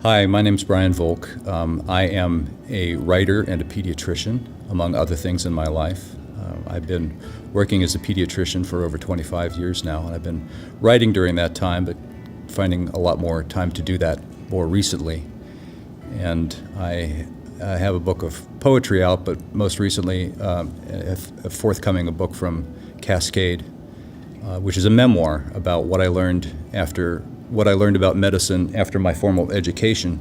Hi, my name's Brian Volck. I am a writer and a pediatrician, among other things in my life. I've been working as a pediatrician for over 25 years now, and I've been writing during that time, but finding a lot more time to do that more recently. And I have a book of poetry out, but most recently a forthcoming a book from Cascade, which is a memoir about what I learned about medicine after my formal education,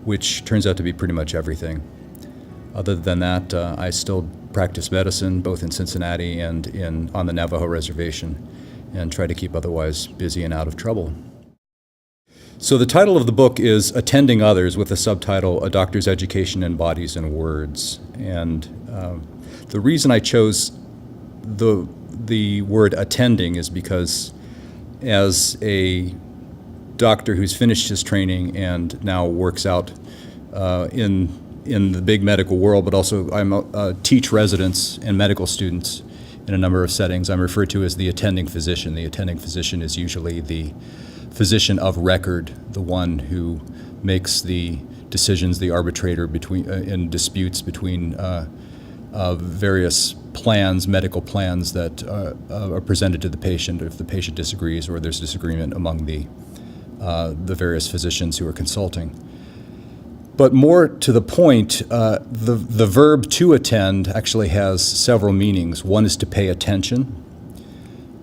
which turns out to be pretty much everything. Other than that, I still practice medicine both in Cincinnati and on the Navajo Reservation, and try to keep otherwise busy and out of trouble. So the title of the book is Attending Others, with the subtitle A Doctor's Education in Bodies and Words. And the reason I chose the word attending is because as a doctor who's finished his training and now works out in the big medical world, but also I teach residents and medical students in a number of settings. I'm referred to as the attending physician. The attending physician is usually the physician of record, the one who makes the decisions, the arbitrator in disputes between various plans, medical plans that are presented to the patient if the patient disagrees or there's disagreement among the various physicians who are consulting. But more to the point, the verb to attend actually has several meanings. One is to pay attention,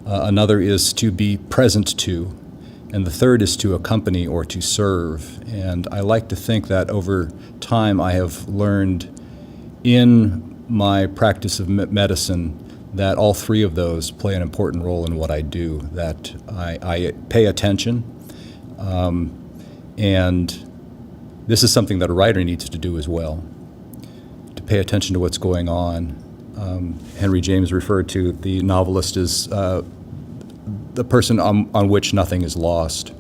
another is to be present to, and the third is to accompany or to serve. And I like to think that over time I have learned in my practice of medicine that all three of those play an important role in what I do, that I pay attention, and this is something that a writer needs to do as well, to pay attention to what's going on. Henry James referred to the novelist as the person on which nothing is lost.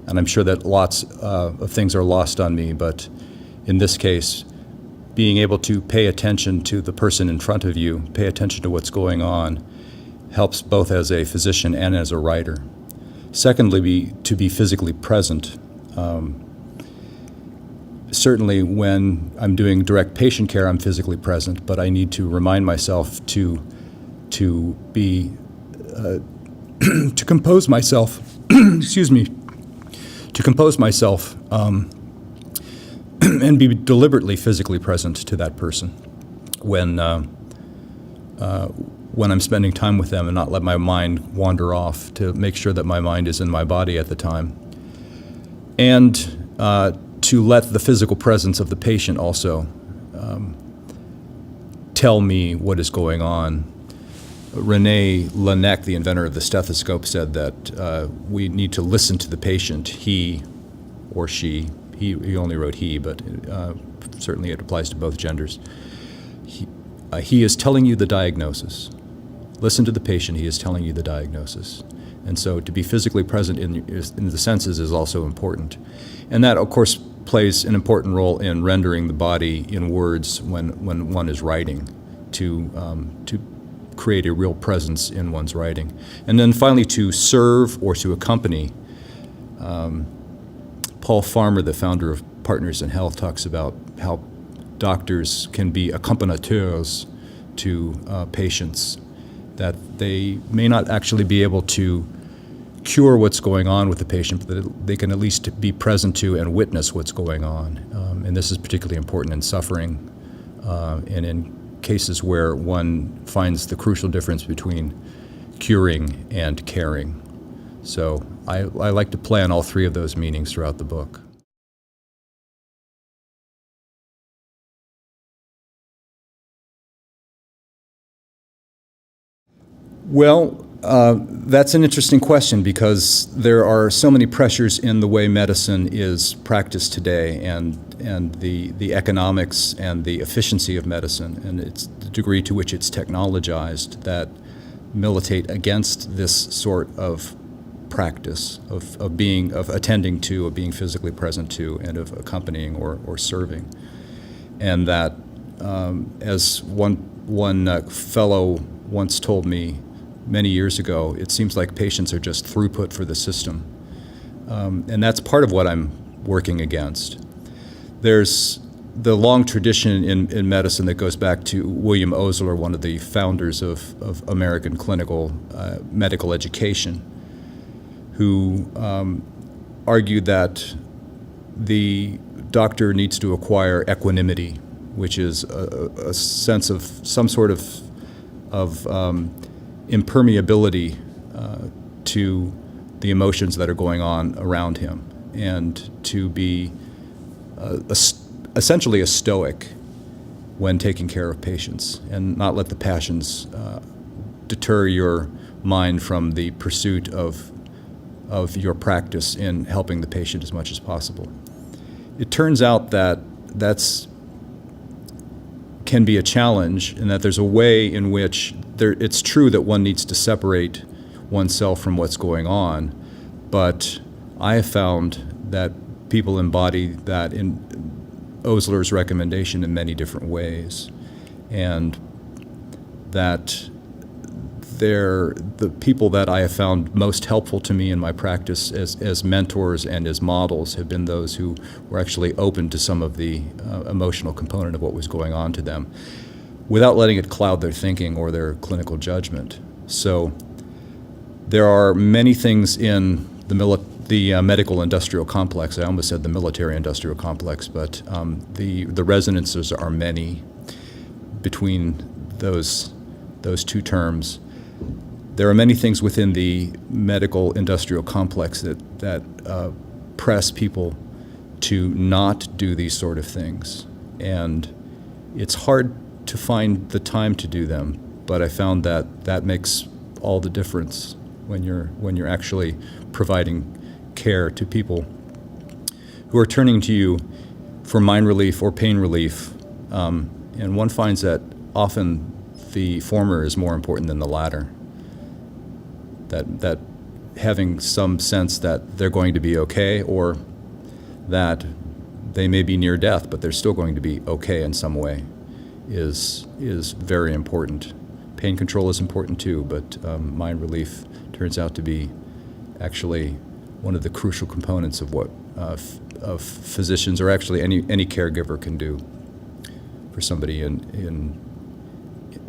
And I'm sure that lots of things are lost on me, but in this case, being able to pay attention to the person in front of you, pay attention to what's going on, helps both as a physician and as a writer. Secondly, to be physically present. Certainly when I'm doing direct patient care, I'm physically present, but I need to remind myself to be, to compose myself, excuse me, to compose myself and be deliberately physically present to that person when I'm spending time with them, and not let my mind wander off, to make sure that my mind is in my body at the time. And to let the physical presence of the patient also tell me what is going on. René Laennec, the inventor of the stethoscope, said that we need to listen to the patient, he or she. He only wrote he, but certainly it applies to both genders. He is telling you the diagnosis. Listen to the patient, he is telling you the diagnosis. And so to be physically present in the senses is also important. And that, of course, plays an important role in rendering the body in words when one is writing, to create a real presence in one's writing. And then finally, to serve or to accompany. Paul Farmer, the founder of Partners in Health, talks about how doctors can be accompagnateurs to patients, that they may not actually be able to cure what's going on with the patient, but that they can at least be present to and witness what's going on. And this is particularly important in suffering and in cases where one finds the crucial difference between curing and caring. So I like to play on all three of those meanings throughout the book. Well, that's an interesting question, because there are so many pressures in the way medicine is practiced today, and the economics and the efficiency of medicine, and it's the degree to which it's technologized, that militate against this sort of practice of attending to, of being physically present to, and of accompanying or serving. And that, as one fellow once told me many years ago, it seems like patients are just throughput for the system. And that's part of what I'm working against. There's the long tradition in medicine that goes back to William Osler, one of the founders of American clinical medical education, who argued that the doctor needs to acquire equanimity, which is a sense of some sort of impermeability to the emotions that are going on around him, and to be essentially a stoic when taking care of patients, and not let the passions deter your mind from the pursuit of your practice in helping the patient as much as possible. It turns out that can be a challenge, and that there's a way in which it's true that one needs to separate oneself from what's going on, but I have found that people embody that in Osler's recommendation in many different ways, and that the people that I have found most helpful to me in my practice as mentors and as models have been those who were actually open to some of the emotional component of what was going on to them, without letting it cloud their thinking or their clinical judgment. So there are many things in the medical industrial complex. I almost said the military industrial complex, but the resonances are many between those two terms. There are many things within the medical industrial complex that press people to not do these sort of things, and it's hard to find the time to do them. But I found that makes all the difference when you're actually providing care to people who are turning to you for mind relief or pain relief, and one finds that often the former is more important than the latter. That having some sense that they're going to be okay, or that they may be near death, but they're still going to be okay in some way, is very important. Pain control is important too, but mind relief turns out to be actually one of the crucial components of what of physicians, or actually any caregiver, can do for somebody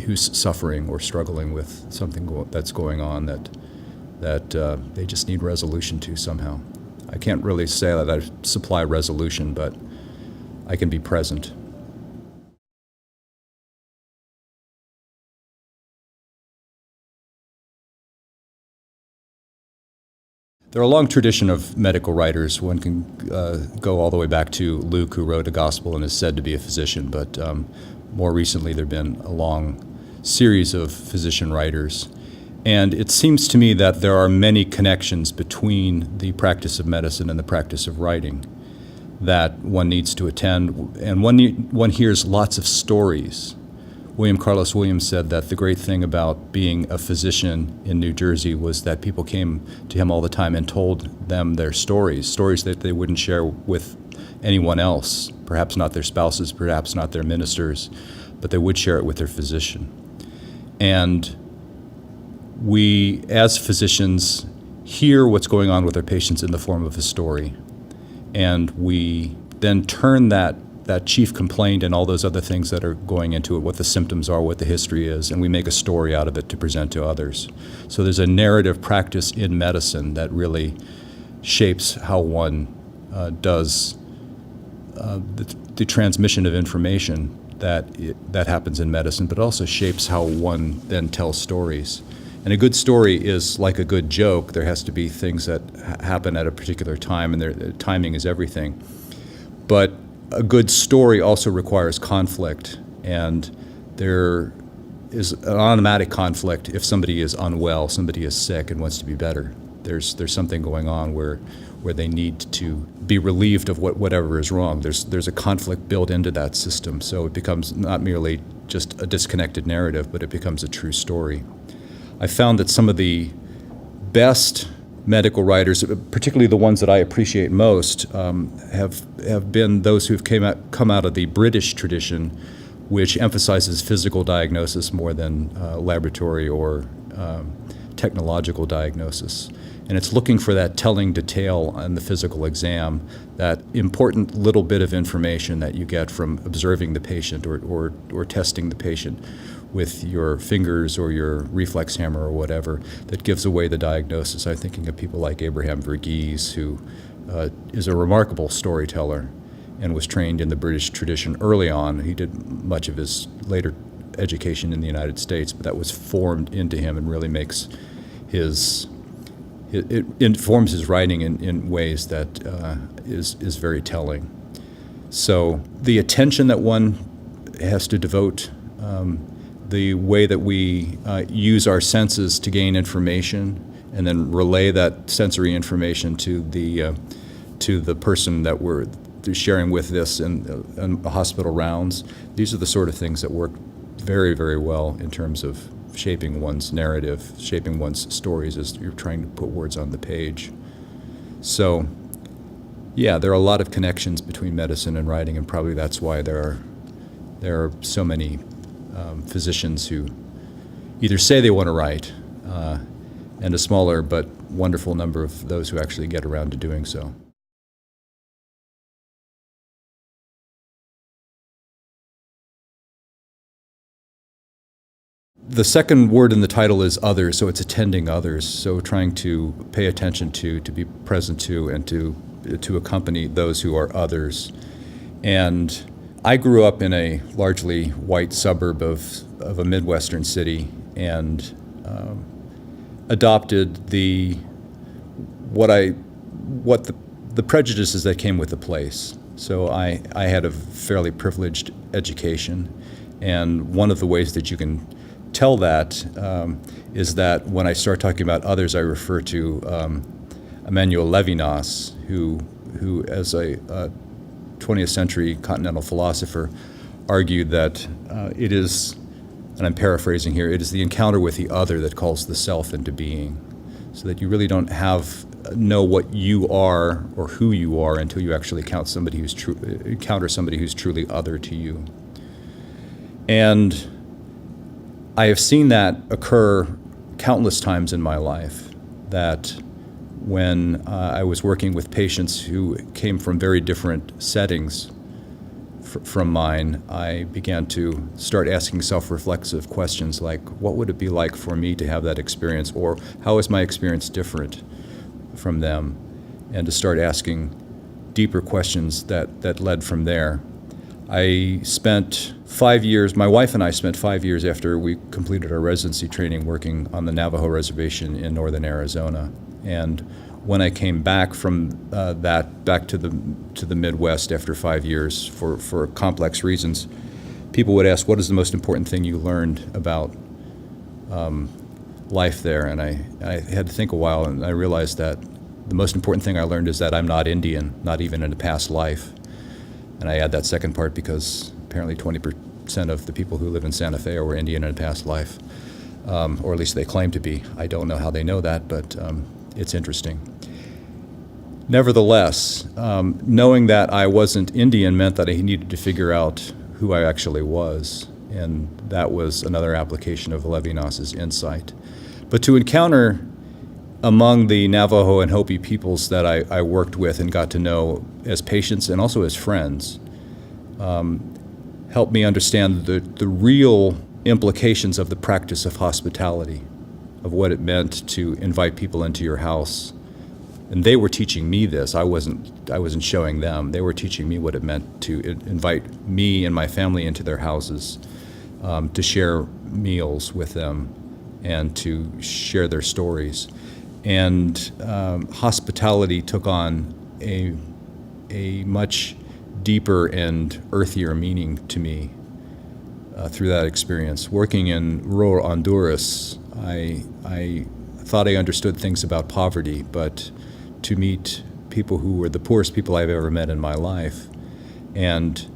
who's suffering or struggling with something that's going on that they just need resolution to somehow. I can't really say that I supply resolution, but I can be present. There are a long tradition of medical writers. One can go all the way back to Luke, who wrote a gospel and is said to be a physician, but more recently there have been a long series of physician writers. And it seems to me that there are many connections between the practice of medicine and the practice of writing that one needs to attend, and one hears lots of stories. William Carlos Williams said that the great thing about being a physician in New Jersey was that people came to him all the time and told them their stories that they wouldn't share with anyone else, perhaps not their spouses, perhaps not their ministers, but they would share it with their physician. And we, as physicians, hear what's going on with our patients in the form of a story, and we then turn that chief complaint and all those other things that are going into it, what the symptoms are, what the history is, and we make a story out of it to present to others. So there's a narrative practice in medicine that really shapes how one does the transmission of information that happens in medicine, but also shapes how one then tells stories. And a good story is like a good joke. There has to be things that happen at a particular time, and timing is everything. But a good story also requires conflict, and there is an automatic conflict if somebody is unwell, somebody is sick and wants to be better. There's something going on where they need to be relieved of whatever is wrong. There's a conflict built into that system, so it becomes not merely just a disconnected narrative, but it becomes a true story. I found that some of the best medical writers, particularly the ones that I appreciate most, have been those who've come out of the British tradition, which emphasizes physical diagnosis more than laboratory or technological diagnosis. And it's looking for that telling detail on the physical exam, that important little bit of information that you get from observing the patient or testing the patient with your fingers or your reflex hammer or whatever, that gives away the diagnosis. I'm thinking of people like Abraham Verghese, who is a remarkable storyteller and was trained in the British tradition early on. He did much of his later education in the United States, but that was formed into him and really makes it informs his writing in ways that is very telling. So the attention that one has to devote, the way that we use our senses to gain information and then relay that sensory information to the person that we're sharing with this in hospital rounds, these are the sort of things that work very, very well in terms of shaping one's narrative, shaping one's stories as you're trying to put words on the page. So, yeah, there are a lot of connections between medicine and writing, and probably that's why there are so many physicians who either say they want to write, and a smaller but wonderful number of those who actually get around to doing so. The second word in the title is others, so it's attending others, so trying to pay attention to be present to, and to accompany those who are others. And I grew up in a largely white suburb of a Midwestern city, and adopted the prejudices that came with the place. So I had a fairly privileged education, and one of the ways that you can tell that is that when I start talking about others, I refer to Emmanuel Levinas, who as a 20th century continental philosopher argued that it is, and I'm paraphrasing here, it is the encounter with the other that calls the self into being, so that you really don't know what you are or who you are until you actually encounter somebody who's truly other to you. And I have seen that occur countless times in my life, that when I was working with patients who came from very different settings from mine, I began to start asking self-reflexive questions like, what would it be like for me to have that experience, or how is my experience different from them? And to start asking deeper questions that led from there. I spent 5 years, my wife and I spent 5 years after we completed our residency training working on the Navajo reservation in northern Arizona. And when I came back from back to the Midwest after 5 years for complex reasons, people would ask, what is the most important thing you learned about life there? And I had to think a while, and I realized that the most important thing I learned is that I'm not Indian, not even in a past life. And I add that second part because apparently 20% of the people who live in Santa Fe were Indian in a past life, or at least they claim to be. I don't know how they know that, but it's interesting. Nevertheless, knowing that I wasn't Indian meant that I needed to figure out who I actually was, and that was another application of Levinas's insight. But to encounter among the Navajo and Hopi peoples that I worked with and got to know as patients and also as friends, helped me understand the real implications of the practice of hospitality, of what it meant to invite people into your house. And they were teaching me this. I wasn't showing them. They were teaching me what it meant to invite me and my family into their houses, to share meals with them and to share their stories. And hospitality took on a much deeper and earthier meaning to me through that experience. Working in rural Honduras, I thought I understood things about poverty, but to meet people who were the poorest people I've ever met in my life, and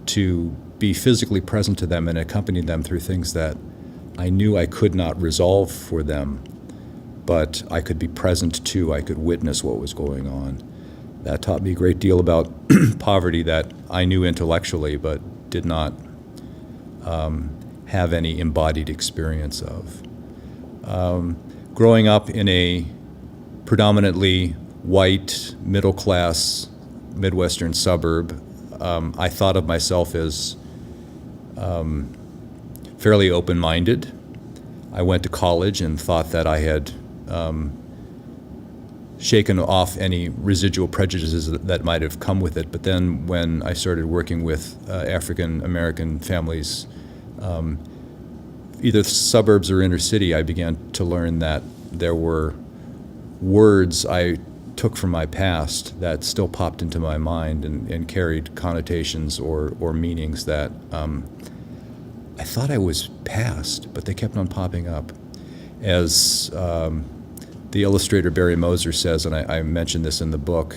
to be physically present to them and accompany them through things that I knew I could not resolve for them, but I could be present to, I could witness what was going on. That taught me a great deal about poverty that I knew intellectually, but did not have any embodied experience of. Growing up in a predominantly white, middle-class, Midwestern suburb. I thought of myself as fairly open-minded. I went to college and thought that I had shaken off any residual prejudices that might have come with it. But then when I started working with African American families, either suburbs or inner city, I began to learn that there were words I took from my past that still popped into my mind and carried connotations or meanings that I thought I was past, but they kept on popping up. As the illustrator Barry Moser says, and I mentioned this in the book,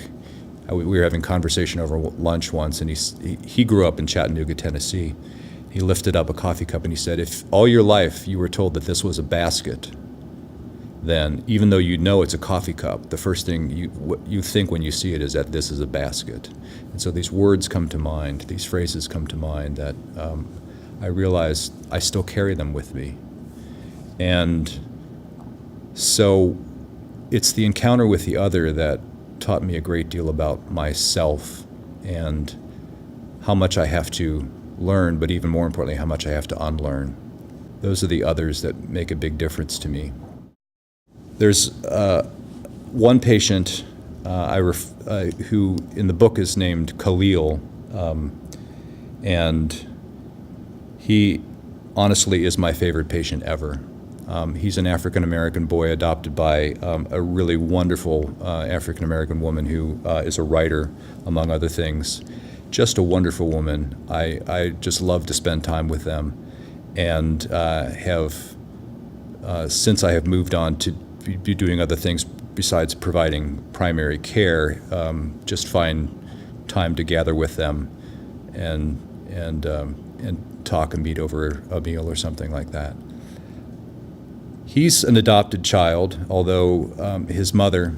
we were having conversation over lunch once, and he grew up in Chattanooga, Tennessee. He lifted up a coffee cup and he said, if all your life you were told that this was a basket, then even though you know it's a coffee cup, the first thing you think when you see it is that this is a basket. And so these words come to mind, these phrases come to mind that I realize I still carry them with me. And so it's the encounter with the other that taught me a great deal about myself and how much I have to learn, but even more importantly, how much I have to unlearn. Those are the others that make a big difference to me. There's one patient who in the book is named Khalil, and he honestly is my favorite patient ever. He's an African-American boy adopted by a really wonderful African-American woman who is a writer, among other things. Just a wonderful woman. I just love to spend time with them, and have, since I have moved on to be doing other things besides providing primary care, just find time to gather with them and talk and meet over a meal or something like that. He's an adopted child, although his mother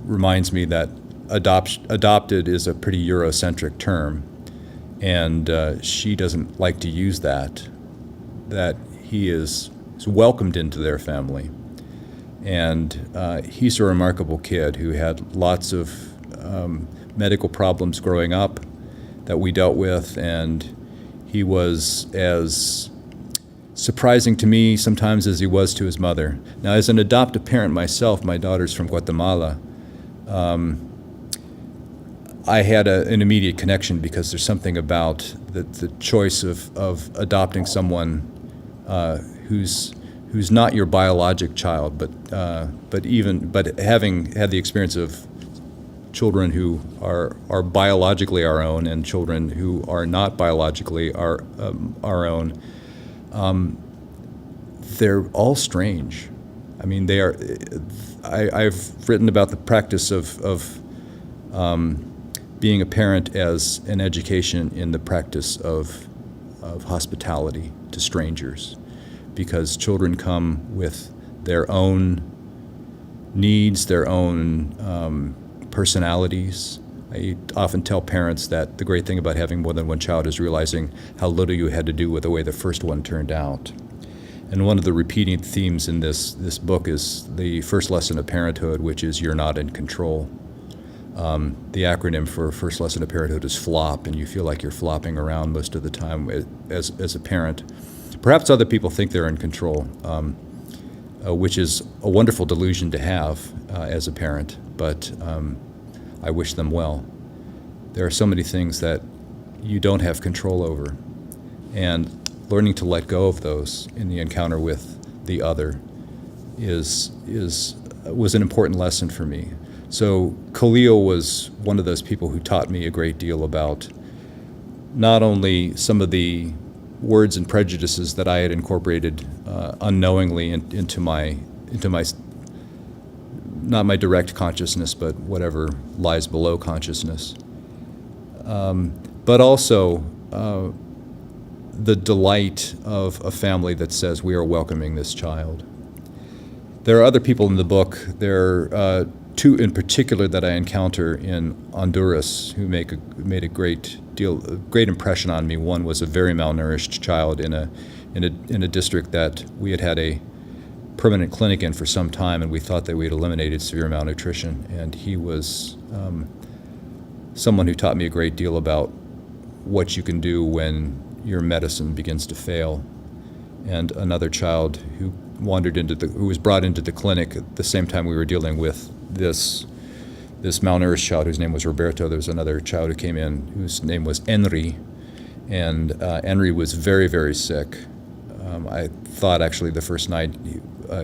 reminds me that adopted is a pretty Eurocentric term, and she doesn't like to use that he is welcomed into their family. And he's a remarkable kid who had lots of medical problems growing up that we dealt with, and he was as surprising to me sometimes as he was to his mother. Now, as an adoptive parent myself, my daughter's from Guatemala, I had an immediate connection because there's something about the choice of adopting someone who's not your biologic child, but having had the experience of children who are biologically our own and children who are not biologically our own. They're all strange. I mean, they are. I've written about the practice of being a parent as an education in the practice of hospitality to strangers, because children come with their own needs, their own personalities. I often tell parents that the great thing about having more than one child is realizing how little you had to do with the way the first one turned out. And one of the repeating themes in this book is the first lesson of parenthood, which is you're not in control. The acronym for first lesson of parenthood is FLOP, and you feel like you're flopping around most of the time as a parent. Perhaps other people think they're in control, which is a wonderful delusion to have as a parent, but I wish them well. There are so many things that you don't have control over, and learning to let go of those in the encounter with the other was an important lesson for me. So Khalil was one of those people who taught me a great deal about not only some of the words and prejudices that I had incorporated unknowingly into my not my direct consciousness, but whatever lies below consciousness, but also the delight of a family that says we are welcoming this child. There are other people in the book. There are two in particular that I encounter in Honduras who made a great impression on me. One was a very malnourished child in a district that we had a permanent clinic in for some time, and we thought that we had eliminated severe malnutrition. And he was someone who taught me a great deal about what you can do when your medicine begins to fail. And another child who was brought into the clinic at the same time we were dealing with this malnourished child whose name was Roberto. There was another child who came in whose name was Henry, and Henry was very, very sick. I thought actually the first night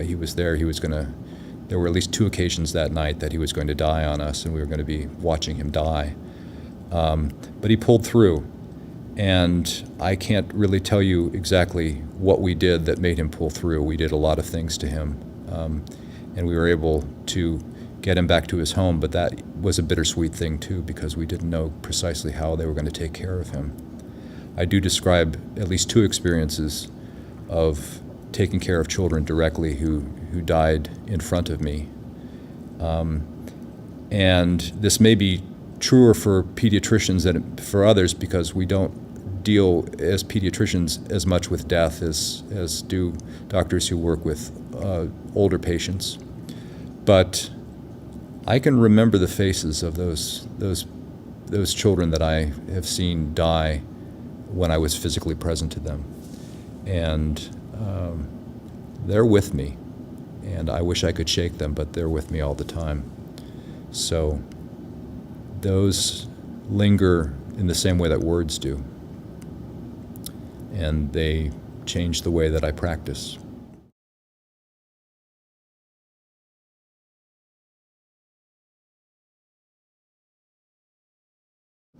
he was there, there were at least 2 occasions that night that he was going to die on us, and we were going to be watching him die. But he pulled through, and I can't really tell you exactly what we did that made him pull through. We did a lot of things to him, and we were able to get him back to his home, but that was a bittersweet thing too, because we didn't know precisely how they were going to take care of him. I do describe at least 2 experiences of taking care of children directly who died in front of me. And this may be truer for pediatricians than for others, because we don't deal as pediatricians as much with death as do doctors who work with older patients. But I can remember the faces of those children that I have seen die when I was physically present to them. And they're with me, and I wish I could shake them, but they're with me all the time. So those linger in the same way that words do, and they change the way that I practice.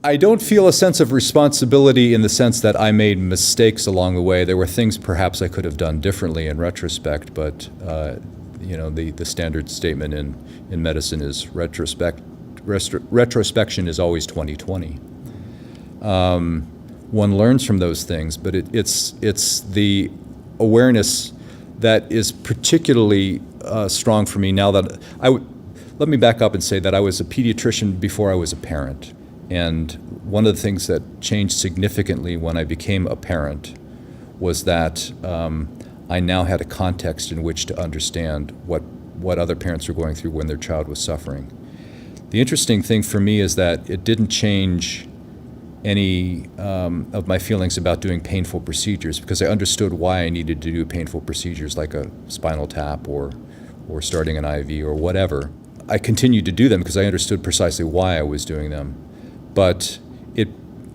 I don't feel a sense of responsibility in the sense that I made mistakes along the way. There were things perhaps I could have done differently in retrospect, but the standard statement in medicine is retrospection is always 20/20. One learns from those things, but it's the awareness that is particularly strong for me now that let me back up and say that I was a pediatrician before I was a parent. And one of the things that changed significantly when I became a parent was that I now had a context in which to understand what other parents were going through when their child was suffering. The interesting thing for me is that it didn't change any of my feelings about doing painful procedures, because I understood why I needed to do painful procedures like a spinal tap or starting an IV or whatever. I continued to do them because I understood precisely why I was doing them. But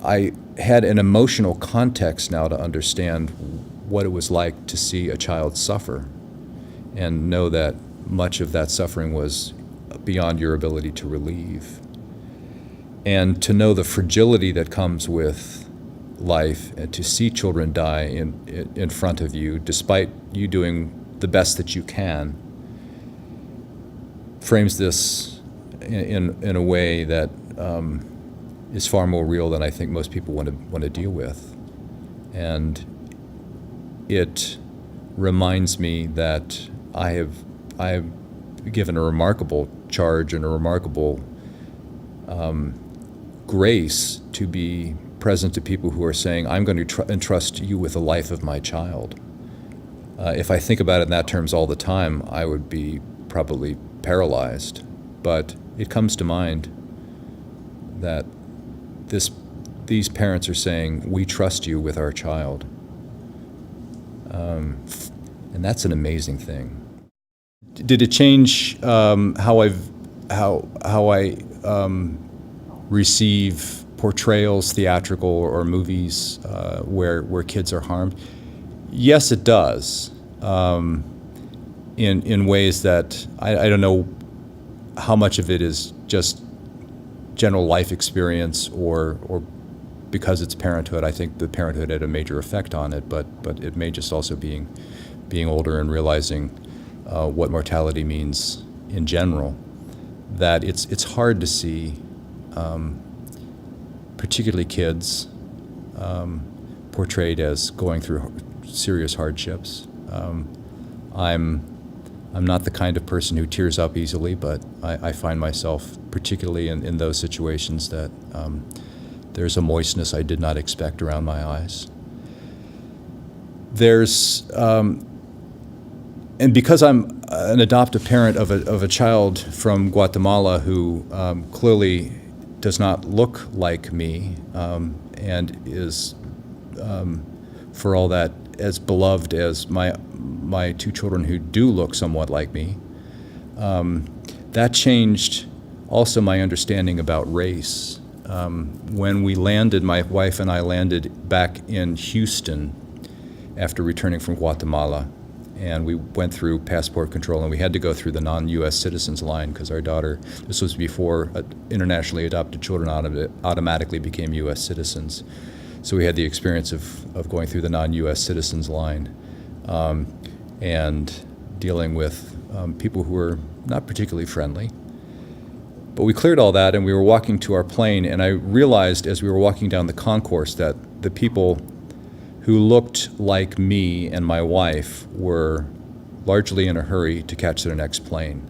I had an emotional context now to understand what it was like to see a child suffer and know that much of that suffering was beyond your ability to relieve. And to know the fragility that comes with life, and to see children die in front of you, despite you doing the best that you can, frames this in a way that is far more real than I think most people want to deal with. And it reminds me that I have given a remarkable charge and a remarkable grace to be present to people who are saying, I'm going to entrust you with the life of my child. If I think about it in that terms all the time, I would be probably paralyzed. But it comes to mind that these parents are saying, we trust you with our child. And that's an amazing thing. Did it change how I receive portrayals, theatrical or movies where kids are harmed? Yes, it does. In ways that I don't know how much of it is just general life experience or because it's parenthood. I think the parenthood had a major effect on it, but it may just also being older and realizing what mortality means in general, that it's hard to see particularly kids portrayed as going through serious hardships. I'm not the kind of person who tears up easily, but I find myself, particularly in those situations, that there's a moistness I did not expect around my eyes. There's And because I'm an adoptive parent of a child from Guatemala who clearly does not look like me and is, for all that, as beloved as my two children who do look somewhat like me, that changed also my understanding about race. When we landed, my wife and I landed back in Houston after returning from Guatemala, and we went through passport control, and we had to go through the non-U.S. citizens line because our daughter, this was before internationally adopted children automatically became U.S. citizens. So we had the experience of going through the non-U.S. citizens line and dealing with people who were not particularly friendly. But we cleared all that, and we were walking to our plane, and I realized as we were walking down the concourse that the people who looked like me and my wife were largely in a hurry to catch their next plane.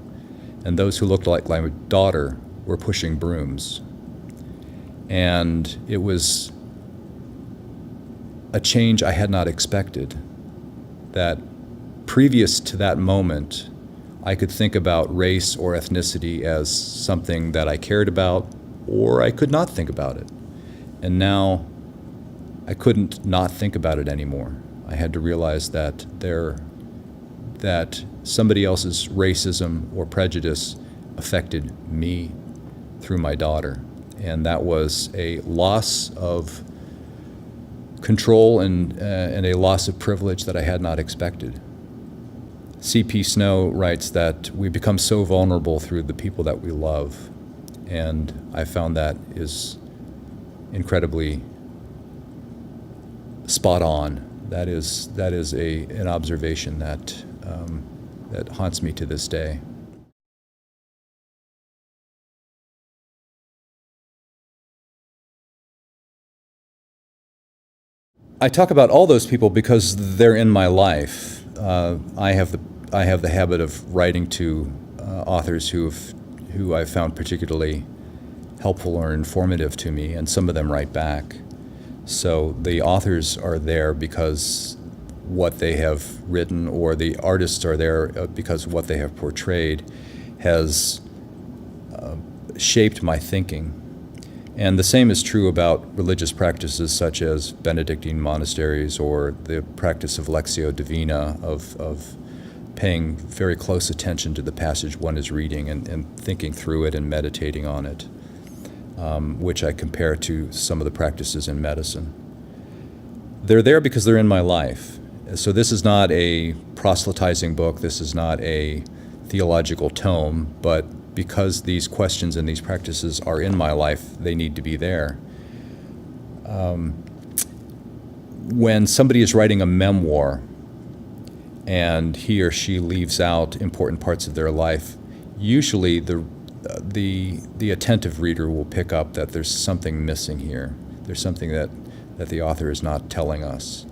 And those who looked like my daughter were pushing brooms. And it was a change I had not expected, that previous to that moment, I could think about race or ethnicity as something that I cared about, or I could not think about it. And now I couldn't not think about it anymore. I had to realize that somebody else's racism or prejudice affected me through my daughter. And that was a loss of control and a loss of privilege that I had not expected. C.P. Snow writes that we become so vulnerable through the people that we love, and I found that is incredibly spot on. That is an observation that haunts me to this day. I talk about all those people because they're in my life. I have the habit of writing to authors who I've found particularly helpful or informative to me, and some of them write back. So the authors are there because what they have written, or the artists are there because what they have portrayed has shaped my thinking. And the same is true about religious practices such as Benedictine monasteries or the practice of Lectio Divina, of paying very close attention to the passage one is reading and thinking through it and meditating on it, which I compare to some of the practices in medicine. They're there because they're in my life. So this is not a proselytizing book, this is not a theological tome, but because these questions and these practices are in my life, they need to be there. When somebody is writing a memoir and he or she leaves out important parts of their life, usually the attentive reader will pick up that there's something missing here. There's something that the author is not telling us.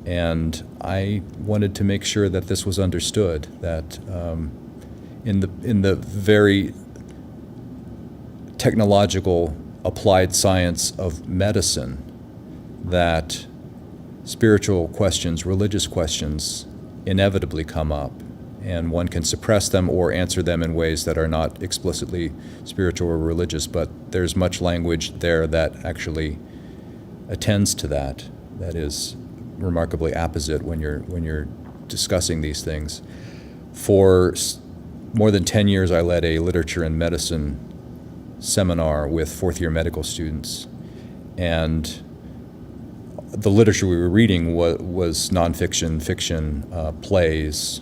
And I wanted to make sure that this was understood, that in the very technological applied science of medicine, that spiritual questions, religious questions, inevitably come up, and one can suppress them or answer them in ways that are not explicitly spiritual or religious, but there's much language there that actually attends to that is remarkably apposite when you're discussing these things. For more than 10 years, I led a literature and medicine seminar with fourth-year medical students, and the literature we were reading was nonfiction, fiction, plays.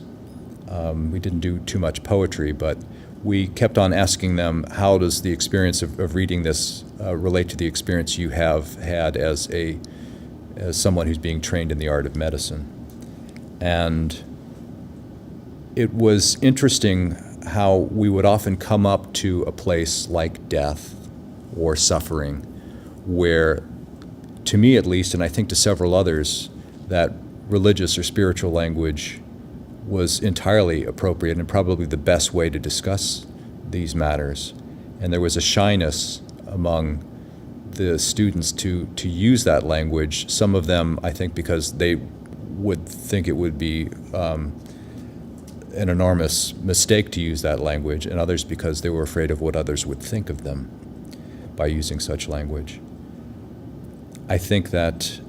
We didn't do too much poetry, but we kept on asking them, how does the experience of reading this relate to the experience you have had as someone who's being trained in the art of medicine? And it was interesting how we would often come up to a place like death or suffering where, to me at least, and I think to several others, that religious or spiritual language was entirely appropriate and probably the best way to discuss these matters. And there was a shyness among the students to use that language. Some of them, I think, because they would think it would be an enormous mistake to use that language, and others because they were afraid of what others would think of them by using such language. I think that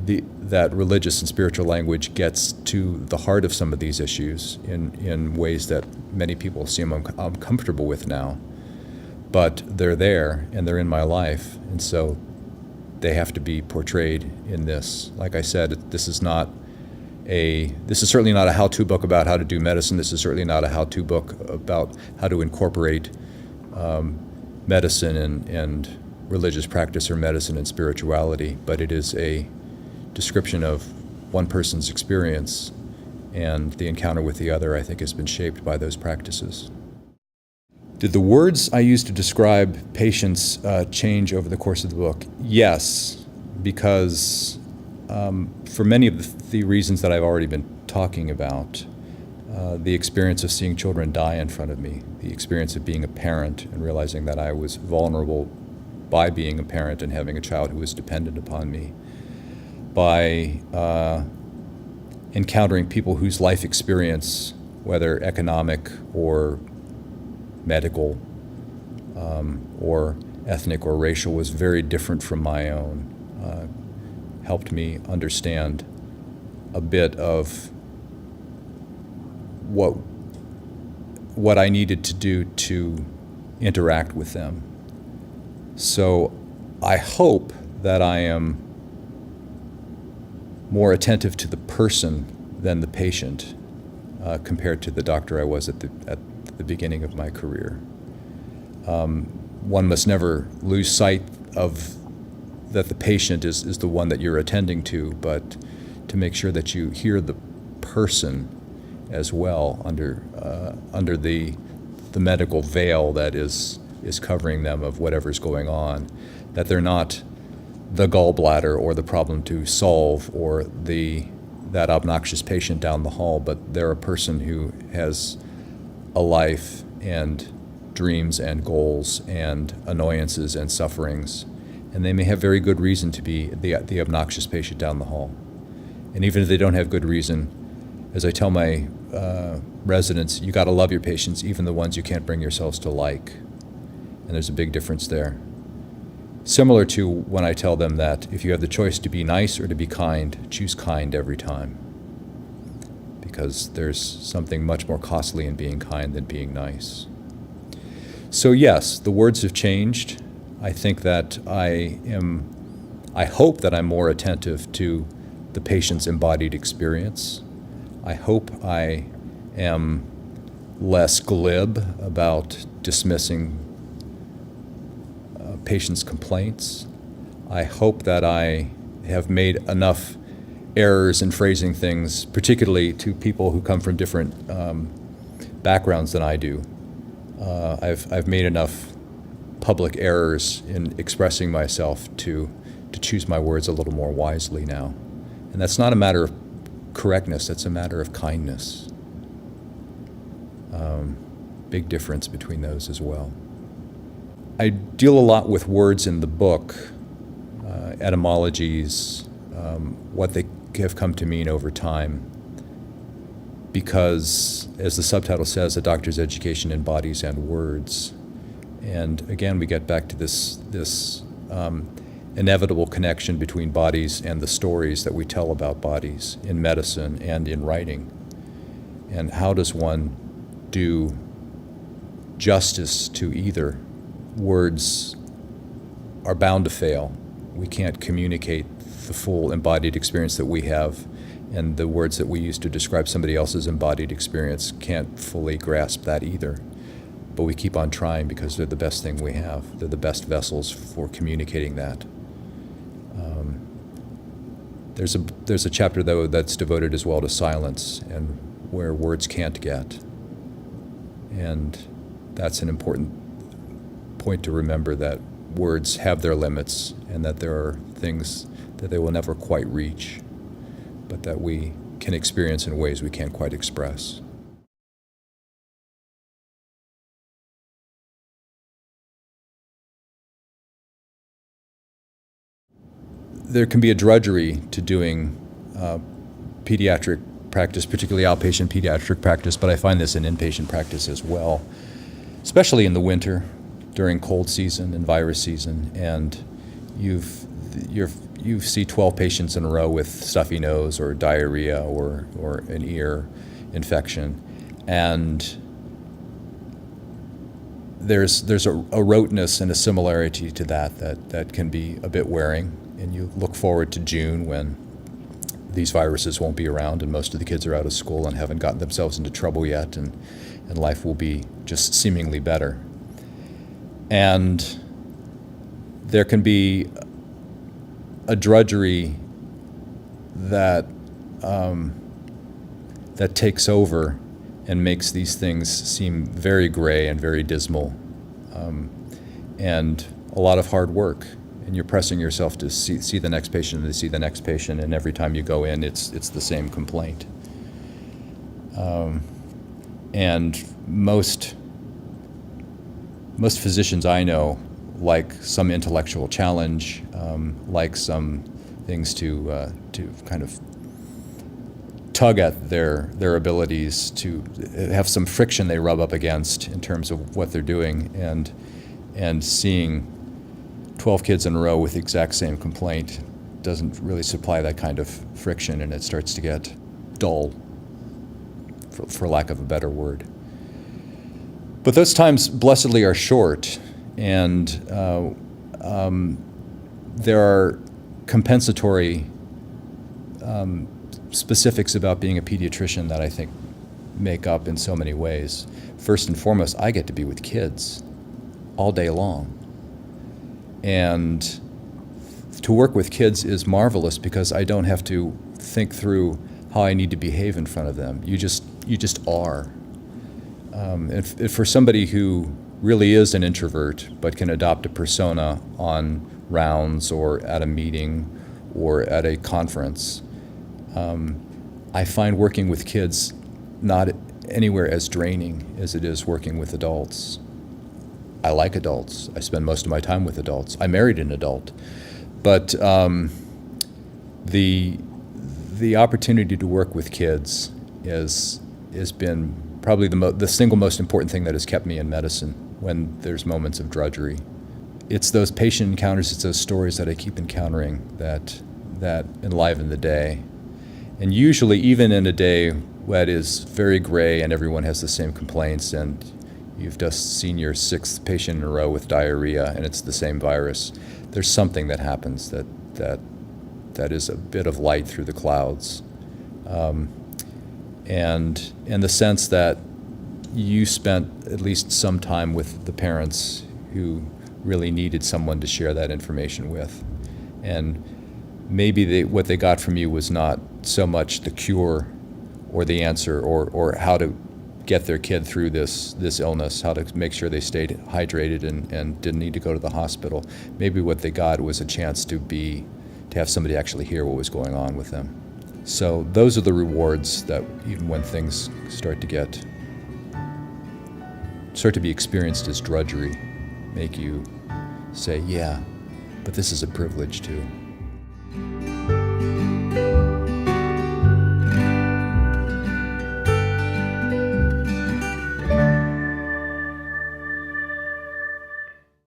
that religious and spiritual language gets to the heart of some of these issues in ways that many people seem uncomfortable with now. But they're there, and they're in my life, and so they have to be portrayed in this. Like I said, this is certainly not a how-to book about how to do medicine. This is certainly not a how-to book about how to incorporate medicine and religious practice or medicine and spirituality, but it is a description of one person's experience, and the encounter with the other, I think, has been shaped by those practices. Did the words I use to describe patients change over the course of the book? Yes, because for many of the reasons that I've already been talking about, the experience of seeing children die in front of me, the experience of being a parent and realizing that I was vulnerable by being a parent and having a child who was dependent upon me, by encountering people whose life experience, whether economic or medical or ethnic or racial, was very different from my own, helped me understand a bit of what I needed to do to interact with them. So I hope that I am more attentive to the person than the patient compared to the doctor I was at the beginning of my career. One must never lose sight of that the patient is the one that you're attending to, but to make sure that you hear the person as well under the medical veil that is covering them of whatever's going on, that they're not the gallbladder or the problem to solve or that obnoxious patient down the hall, but they're a person who has a life and dreams and goals and annoyances and sufferings, and they may have very good reason to be the obnoxious patient down the hall. And even if they don't have good reason, as I tell my residents, you got to love your patients, even the ones you can't bring yourselves to like. And there's a big difference there. Similar to when I tell them that if you have the choice to be nice or to be kind, choose kind every time. Because there's something much more costly in being kind than being nice. So yes, the words have changed. I think that I hope that I'm more attentive to the patient's embodied experience. I hope I am less glib about dismissing patients' complaints. I hope that I have made enough errors in phrasing things, particularly to people who come from different backgrounds than I do. I've made enough public errors in expressing myself to choose my words a little more wisely now. And that's not a matter of correctness, that's a matter of kindness. Big difference between those as well. I deal a lot with words in the book, etymologies, what they have come to mean over time, because, as the subtitle says, a doctor's education in bodies and words. And again, we get back to this inevitable connection between bodies and the stories that we tell about bodies in medicine and in writing. And how does one do justice to either? Words are bound to fail. We can't communicate the full embodied experience that we have, and the words that we use to describe somebody else's embodied experience can't fully grasp that either. But we keep on trying because they're the best thing we have. They're the best vessels for communicating that. There's a chapter, though, that's devoted as well to silence and where words can't get. And that's an important point to remember, that words have their limits and that there are things that they will never quite reach, but that we can experience in ways we can't quite express. There can be a drudgery to doing pediatric practice, particularly outpatient pediatric practice, but I find this in inpatient practice as well, especially in the winter during cold season and virus season, and you see 12 patients in a row with stuffy nose or diarrhea or an ear infection, and there's a roteness and a similarity to that can be a bit wearing, and you look forward to June when these viruses won't be around and most of the kids are out of school and haven't gotten themselves into trouble yet, and life will be just seemingly better. And there can be a drudgery that takes over and makes these things seem very gray and very dismal, and a lot of hard work. And you're pressing yourself to see the next patient and to see the next patient, and every time you go in, it's the same complaint. And most physicians I know like some intellectual challenge, like some things to kind of tug at their abilities, to have some friction they rub up against in terms of what they're doing, and seeing 12 kids in a row with the exact same complaint doesn't really supply that kind of friction, and it starts to get dull, for lack of a better word. But those times blessedly are short, and there are compensatory specifics about being a pediatrician that I think make up in so many ways. First and foremost, I get to be with kids all day long. And to work with kids is marvelous because I don't have to think through how I need to behave in front of them. You just are. And for somebody who really is an introvert but can adopt a persona on rounds or at a meeting or at a conference, I find working with kids not anywhere as draining as it is working with adults. I like adults. I spend most of my time with adults. I married an adult. But the opportunity to work with kids has been probably the single most important thing that has kept me in medicine when there's moments of drudgery. It's those patient encounters, it's those stories that I keep encountering that enliven the day. And usually, even in a day that is very gray and everyone has the same complaints, and you've just seen your 6th patient in a row with diarrhea and it's the same virus, there's something that happens that is a bit of light through the clouds. And in the sense that you spent at least some time with the parents who really needed someone to share that information with. And maybe what they got from you was not so much the cure or the answer or how to get their kid through this illness, how to make sure they stayed hydrated and didn't need to go to the hospital. Maybe what they got was a chance to have somebody actually hear what was going on with them. So those are the rewards that even when things start to be experienced as drudgery, make you say, yeah, but this is a privilege too.